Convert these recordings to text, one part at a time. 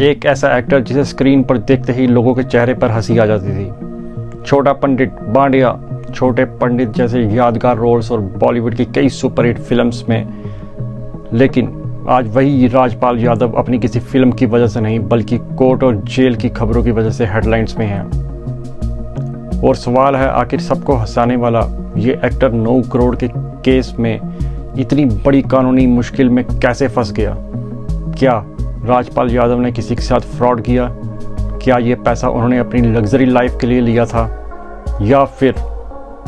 एक ऐसा एक्टर जिसे स्क्रीन पर देखते ही लोगों के चेहरे पर हंसी आ जाती थी। छोटा पंडित, बांडिया, छोटे पंडित जैसे यादगार रोल्स और बॉलीवुड की कई सुपरहिट फिल्म्स में। लेकिन आज वही राजपाल यादव अपनी किसी फिल्म की वजह से नहीं बल्कि कोर्ट और जेल की खबरों की वजह से हेडलाइंस में हैं। और सवाल है, आखिर सबको हंसाने वाला ये एक्टर 9 करोड़ के केस में इतनी बड़ी कानूनी मुश्किल में कैसे फंस गया? क्या राजपाल यादव ने किसी के साथ फ्रॉड किया? क्या ये पैसा उन्होंने अपनी लग्जरी लाइफ के लिए लिया था? या फिर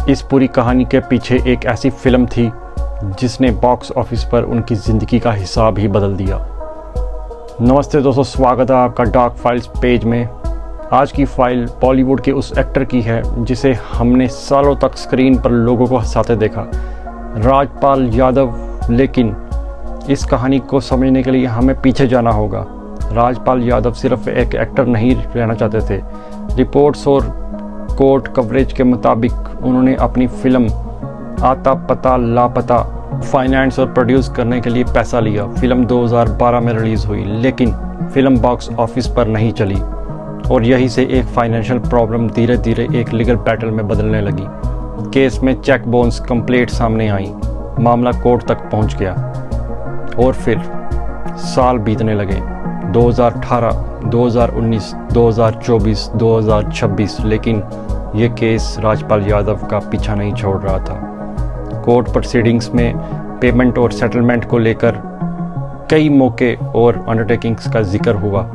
इस पूरी कहानी के पीछे एक ऐसी फिल्म थी जिसने बॉक्स ऑफिस पर उनकी ज़िंदगी का हिसाब ही बदल दिया? नमस्ते दोस्तों, स्वागत है आपका डार्क फाइल्स पेज में। आज की फाइल बॉलीवुड के उस एक्टर की है जिसे हमने सालों तक स्क्रीन पर लोगों को हंसाते देखा, राजपाल यादव। लेकिन इस कहानी को समझने के लिए हमें पीछे जाना होगा। राजपाल यादव सिर्फ एक एक्टर नहीं रहना चाहते थे। रिपोर्ट्स और कोर्ट कवरेज के मुताबिक उन्होंने अपनी फिल्म आता पता लापता फाइनेंस और प्रोड्यूस करने के लिए पैसा लिया। फिल्म 2012 में रिलीज़ हुई, लेकिन फिल्म बॉक्स ऑफिस पर नहीं चली और यहीं से एक फाइनेंशियल प्रॉब्लम धीरे धीरे एक लीगल बैटल में बदलने लगी। केस में चेक बाउंस कंप्लेंट सामने आई, मामला कोर्ट तक पहुंच गया और फिर साल बीतने लगे। 2018, 2019, 2024, 2026, लेकिन ये केस राजपाल यादव का पीछा नहीं छोड़ रहा था। कोर्ट प्रोसीडिंग्स में पेमेंट और सेटलमेंट को लेकर कई मौके और अंडरटेकिंग्स का जिक्र हुआ,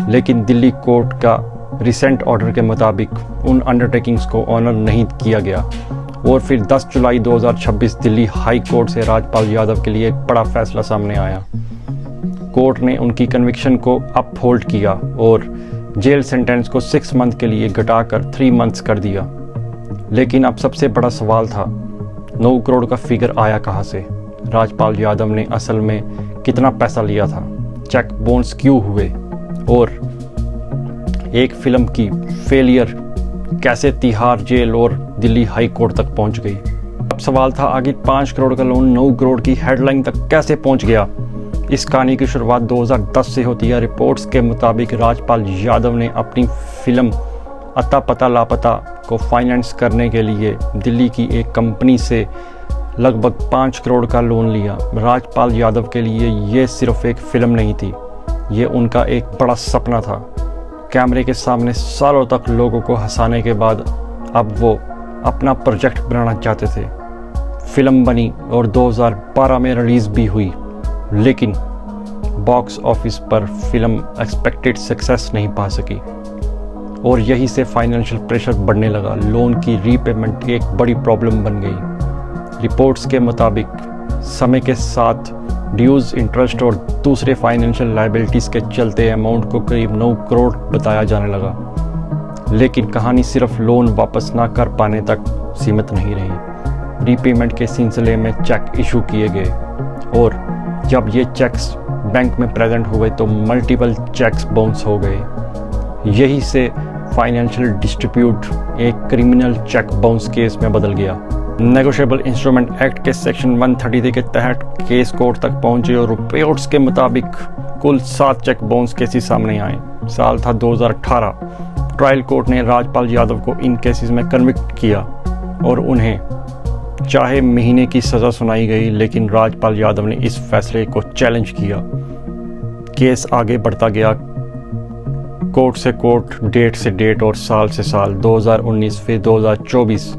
लेकिन दिल्ली कोर्ट का रिसेंट ऑर्डर के मुताबिक उन अंडरटेकिंग्स को ऑनर नहीं किया गया। और फिर 10 जुलाई 2026 दिल्ली हाई कोर्ट से राजपाल यादव के लिए एक बड़ा फैसला सामने आया। कोर्ट ने उनकी कन्विक्शन को अपहोल्ड किया और जेल सेंटेंस को 6 मंथ के लिए घटाकर 3 मंथ्स कर दिया। लेकिन अब सबसे बड़ा सवाल था, 9 करोड़ का फिगर आया कहाँ से? राजपाल यादव ने असल में कितना पैसा लिया था? चेक बाउंस क्यों हुए? और एक फिल्म की फेलियर कैसे तिहाड़ जेल और दिल्ली हाई कोर्ट तक पहुंच गई? अब सवाल था, आगे 5 करोड़ का लोन 9 करोड़ की हेडलाइन तक कैसे पहुंच गया? इस कहानी की शुरुआत 2010 से होती है। रिपोर्ट्स के मुताबिक राजपाल यादव ने अपनी फिल्म अता पता लापता को फाइनेंस करने के लिए दिल्ली की एक कंपनी से लगभग 5 करोड़ का लोन लिया। राजपाल यादव के लिए ये सिर्फ एक फिल्म नहीं थी, ये उनका एक बड़ा सपना था। कैमरे के सामने सालों तक लोगों को हंसाने के बाद अब वो अपना प्रोजेक्ट बनाना चाहते थे। फिल्म बनी और 2012 में रिलीज़ भी हुई, लेकिन बॉक्स ऑफिस पर फिल्म एक्सपेक्टेड सक्सेस नहीं पा सकी और यहीं से फाइनेंशियल प्रेशर बढ़ने लगा। लोन की रीपेमेंट एक बड़ी प्रॉब्लम बन गई। रिपोर्ट्स के मुताबिक समय के साथ ड्यूज, इंटरेस्ट और दूसरे फाइनेंशियल लायबिलिटीज़ के चलते अमाउंट को करीब 9 करोड़ बताया जाने लगा। लेकिन कहानी सिर्फ लोन वापस ना कर पाने तक सीमित नहीं रही। रीपेमेंट के सिलसिले में चेक इशू किए गए और जब ये चेक्स बैंक में प्रेजेंट हुए तो मल्टीपल चेक्स बाउंस हो गए। यही से फाइनेंशियल डिस्प्यूट एक क्रिमिनल चेक बाउंस केस में बदल गया। नेगोशिएबल इंस्ट्रूमेंट एक्ट के सेक्शन 133 के तहत केस कोर्ट तक पहुंचे और रिपोर्ट्स के मुताबिक कुल 7 चेक बाउंस केसेस सामने आए। साल था 2018। ट्रायल कोर्ट ने राजपाल यादव को इन केसेस में कन्विक्ट किया और उन्हें चाहे महीने की सज़ा सुनाई गई, लेकिन राजपाल यादव ने इस फैसले को चैलेंज किया। केस आगे बढ़ता गया, कोर्ट से कोर्ट, डेट से डेट और साल से साल। 2019, फिर 2024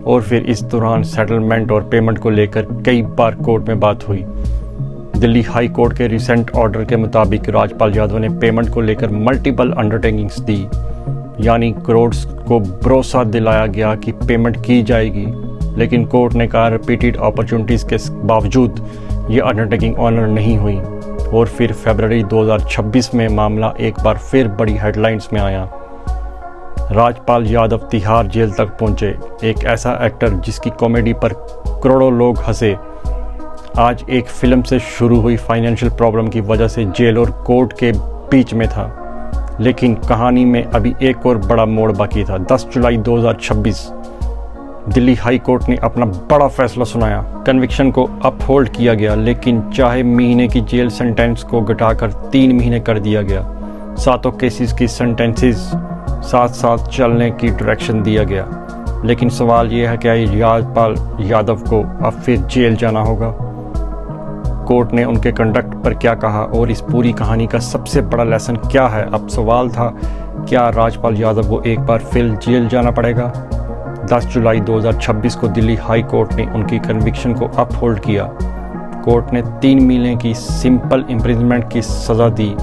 और फिर इस दौरान सेटलमेंट और पेमेंट को लेकर कई बार कोर्ट में बात हुई। दिल्ली हाई कोर्ट के रिसेंट ऑर्डर के मुताबिक राजपाल यादव ने पेमेंट को लेकर मल्टीपल अंडरटेकिंग्स दी, यानी करोड़ को भरोसा दिलाया गया कि पेमेंट की जाएगी। लेकिन कोर्ट ने कहा रिपीटेड अपॉर्चुनिटीज़ के बावजूद ये अंडरटेकिंग ऑनर नहीं हुई। और फिर फरवरी 2026 में मामला एक बार फिर बड़ी हेडलाइंस में आया। राजपाल यादव तिहाड़ जेल तक पहुंचे। एक ऐसा एक्टर जिसकी कॉमेडी पर करोड़ों लोग हंसे, आज एक फिल्म से शुरू हुई फाइनेंशियल प्रॉब्लम की वजह से जेल और कोर्ट के बीच में था। लेकिन कहानी में अभी एक और बड़ा मोड़ बाकी था। 10 जुलाई 2026 दिल्ली हाई कोर्ट ने अपना बड़ा फैसला सुनाया। कन्विक्शन को अपहोल्ड किया गया, लेकिन चाहे महीने की जेल सेंटेंस को घटाकर 3 महीने कर दिया गया। सातों केसेस की सेंटेंसेस साथ साथ चलने की डायरेक्शन दिया गया। लेकिन सवाल यह है क्या राजपाल यादव को अब फिर जेल जाना होगा? कोर्ट ने उनके कंडक्ट पर क्या कहा और इस पूरी कहानी का सबसे बड़ा लेसन क्या है? अब सवाल था, क्या राजपाल यादव को एक बार फिर जेल जाना पड़ेगा? 10 जुलाई 2026 को दिल्ली हाई कोर्ट ने उनकी कन्विक्शन को अपहोल्ड किया। कोर्ट ने 3 महीने की सिंपल इम्प्रिजनमेंट की सज़ा दी।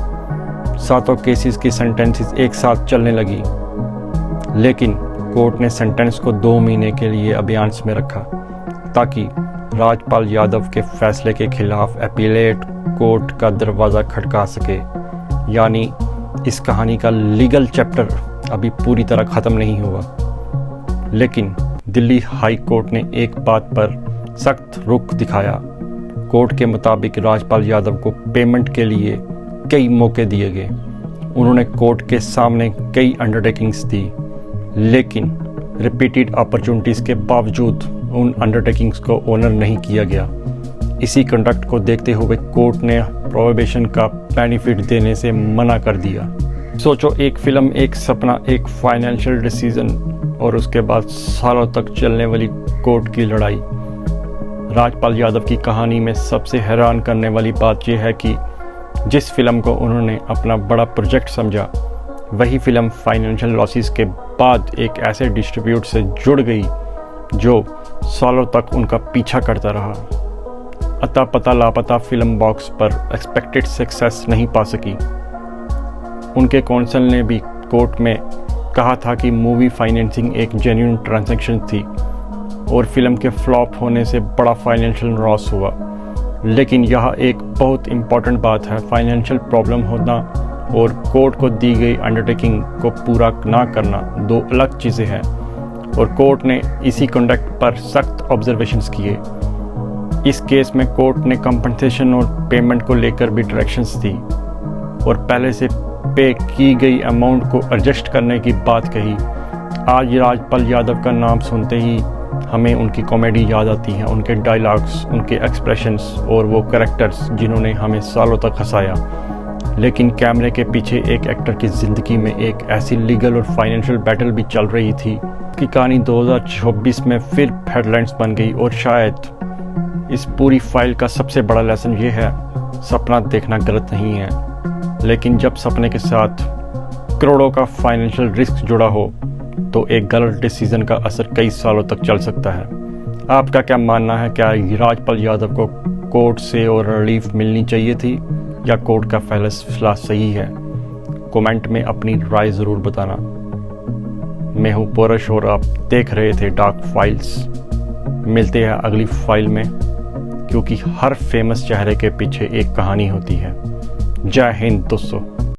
सातों केसेस की सेंटेंसेस एक साथ चलने लगी, लेकिन कोर्ट ने सेंटेंस को 2 महीने के लिए अभियान्स में रखा ताकि राजपाल यादव के फैसले के खिलाफ अपीलेट कोर्ट का दरवाज़ा खटका सके। यानी इस कहानी का लीगल चैप्टर अभी पूरी तरह ख़त्म नहीं हुआ। लेकिन दिल्ली हाई कोर्ट ने एक बात पर सख्त रुख दिखाया। कोर्ट के मुताबिक राजपाल यादव को पेमेंट के लिए कई मौके दिए गए। उन्होंने कोर्ट के सामने कई अंडरटेकिंग्स दी, लेकिन रिपीटेड अपॉर्चुनिटीज़ के बावजूद उन अंडरटेकिंग्स को ऑनर नहीं किया गया। इसी कंडक्ट को देखते हुए कोर्ट ने प्रोहिबिशन का बेनिफिट देने से मना कर दिया। सोचो, एक फिल्म, एक सपना, एक फाइनेंशियल डिसीजन और उसके बाद सालों तक चलने वाली कोर्ट की लड़ाई। राजपाल यादव की कहानी में सबसे हैरान करने वाली बात यह है कि जिस फिल्म को उन्होंने अपना बड़ा प्रोजेक्ट समझा, वही फिल्म फाइनेंशियल लॉसेस के बाद एक ऐसे डिस्ट्रीब्यूट से जुड़ गई जो सालों तक उनका पीछा करता रहा। अता पता लापता फिल्म बॉक्स पर एक्सपेक्टेड सक्सेस नहीं पा सकी। उनके कौंसल ने भी कोर्ट में कहा था कि मूवी फाइनेंसिंग एक जेन्युइन ट्रांजैक्शन थी और फिल्म के फ्लॉप होने से बड़ा फाइनेंशियल लॉस हुआ। लेकिन यह एक बहुत इम्पॉर्टेंट बात है, फाइनेंशियल प्रॉब्लम होना और कोर्ट को दी गई अंडरटेकिंग को पूरा ना करना दो अलग चीज़ें हैं। और कोर्ट ने इसी कंडक्ट पर सख्त ऑब्जर्वेशंस किए। इस केस में कोर्ट ने कंपनसेशन और पेमेंट को लेकर भी डायरेक्शंस दी और पहले से पे की गई अमाउंट को एडजस्ट करने की बात कही। आज राजपाल यादव का नाम सुनते ही हमें उनकी कॉमेडी याद आती है, उनके डायलॉग्स, उनके एक्सप्रेशंस और वो कैरेक्टर्स जिन्होंने हमें सालों तक हंसाया। लेकिन कैमरे के पीछे एक एक्टर की ज़िंदगी में एक ऐसी लीगल और फाइनेंशियल बैटल भी चल रही थी कि कहानी 2024 में फिर हेडलाइंस बन गई। और शायद इस पूरी फाइल का सबसे बड़ा लेसन ये है, सपना देखना गलत नहीं है, लेकिन जब सपने के साथ करोड़ों का फाइनेंशियल रिस्क जुड़ा हो तो एक गलत डिसीजन का असर कई सालों तक चल सकता है। आपका क्या मानना है? क्या राजपाल यादव को कोर्ट से और रिलीफ मिलनी चाहिए थी या कोर्ट का फैसला सही है? कमेंट में अपनी राय ज़रूर बताना। मैं हूँ पोरश और आप देख रहे थे डार्क फाइल्स। मिलते हैं अगली फाइल में, क्योंकि हर फेमस चेहरे के पीछे एक कहानी होती है। जय हिंद दोस्तों।